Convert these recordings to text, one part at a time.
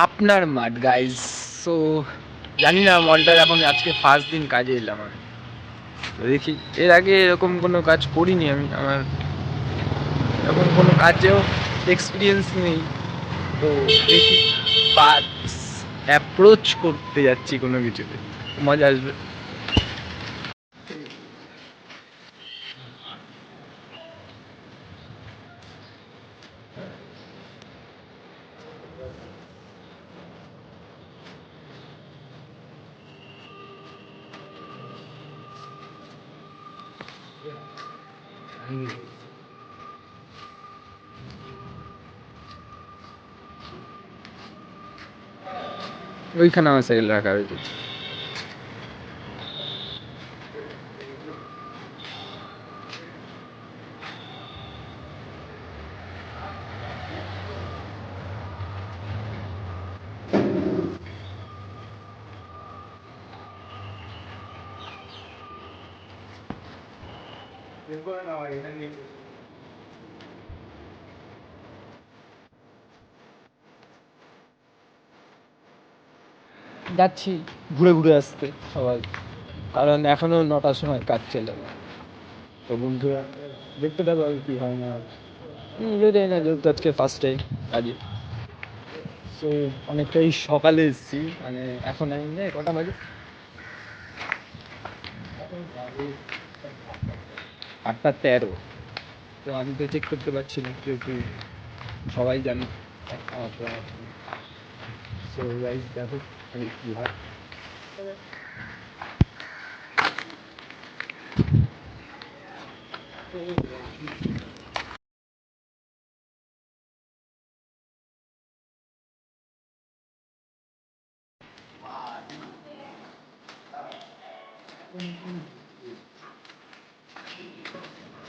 আপনার মাঠ guys. So জানি না, মলটা এখন আজকে ফার্স্ট দিন কাজে এলাম আমি। তো দেখি, এর আগে এরকম কোনো কাজ করিনি আমি, আমার এরকম কোনো কাজেও এক্সপিরিয়েন্স নেই। তো দেখি, বাট অ্যাপ্রোচ করতে যাচ্ছি কোনো কিছুতে, মজা আসবে। ওইখানে আমার সাইকেল রাখা হয়েছে। যাচ্ছি ঘুরে ঘুরে আসতে সবাই, কারণ এখনো 9টার সময় কাজ চলে। তো বন্ধুরা দেখতে থাকো আর কি হয় না। যদি না, যেহেতু আজকে ফার্স্ট টাইম কাজে, সো অনেকটাই সকালে এসেছি। মানে এখন আমি কটা বাজে, 8টা 13। তো আমি তো চেক করতে পারছি না, যেহেতু সবাই জানে। সো গাইস দেখো আমি কি হয়।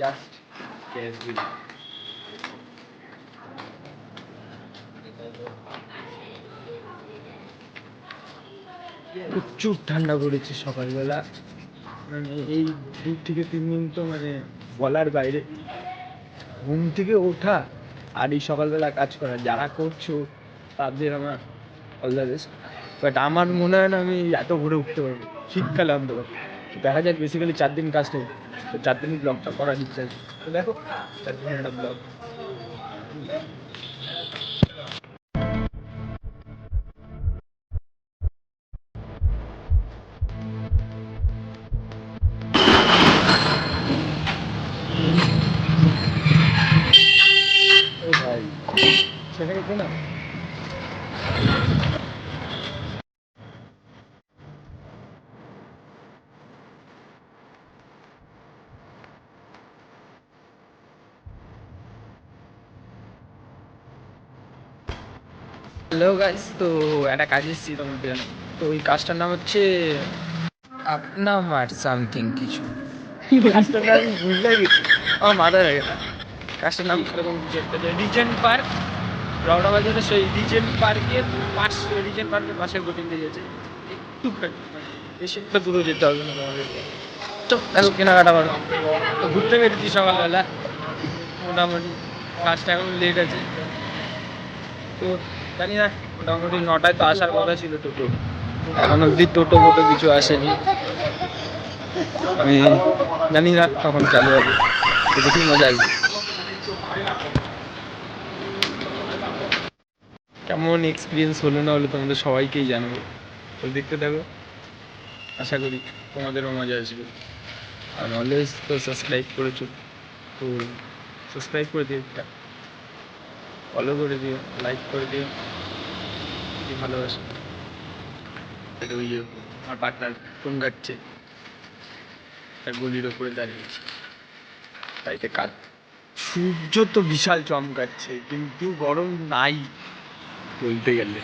Just casually. প্রচুর ঠান্ডা পড়েছে সকালবেলা। মানে এই 2 থেকে 3 দিন তো মানে বলার বাইরে। ঘুম থেকে ওঠা আর এই সকালবেলা কাজ করা, যারা করছো তাদের আমার অল দ্য বেস্ট। বাট আমার মনে হয় না আমি এত ভোরে উঠতে পারবো শীতকালে অন্তত। দেখা যায় বেসিক্যালি 4 দিন কাজ নেই, তো 4 দিনই ব্লগটা করার ইচ্ছা আছে। তো দেখো 4 দিনের একটা ব্লগ। ও ভাই, সেটাকে না। হ্যালো গাইস, তো একটা কাজ এসেছি তোমাদের। তো ওই কাজটার নাম হচ্ছে আপনা মার সামথিং কিছু। কাজটার নাম আমি বুঝতে গেছি, আমার মাথায় লাগে না। কাজটার নাম সেরকম কিছু একটা, রিজেন্ট পার্ক, রওনা বাজারে। সেই রিজেন্ট পার্কের পাশে, রিজেন্ট পার্কের পাশে গোটিং দিয়ে গেছে একটু, বেশি একটা দূরে যেতে হবে না আমাদেরকে। তো দেখো কেনাকাটা করো। তো ঘুরতে বেরিয়েছি সকালবেলা, মোটামুটি কাজটা এখন লেট আছে। তো জানি না, মোটামুটি 9টায় তো আসার কথা ছিল টোটো, এখন অব্দি টোটো ফোটো কিছু আসেনি। আমি জানি না কখন চালু হবে, তো দেখি মজা আসবে। কেমন এক্সপিরিয়েন্স হলো না হলো তোমাদের সবাইকেই জানাবো। তো দেখতে থাকো, আশা করি তোমাদেরও মজা আসবে। আর অলওয়েজ তো সাবস্ক্রাইব করেছো, তো সাবস্ক্রাইব করে দিও, ফলো করে দিও, লাইক করে দিও যদি ভালোবাসো। ওই যে আমার পার্টনার ফোন কাটছে, তার গলির ওপরে দাঁড়িয়েছে, তাইতে কাজ। সূর্য তো বিশাল চমকাচ্ছে, কিন্তু গরম নাই বলতে গেলে।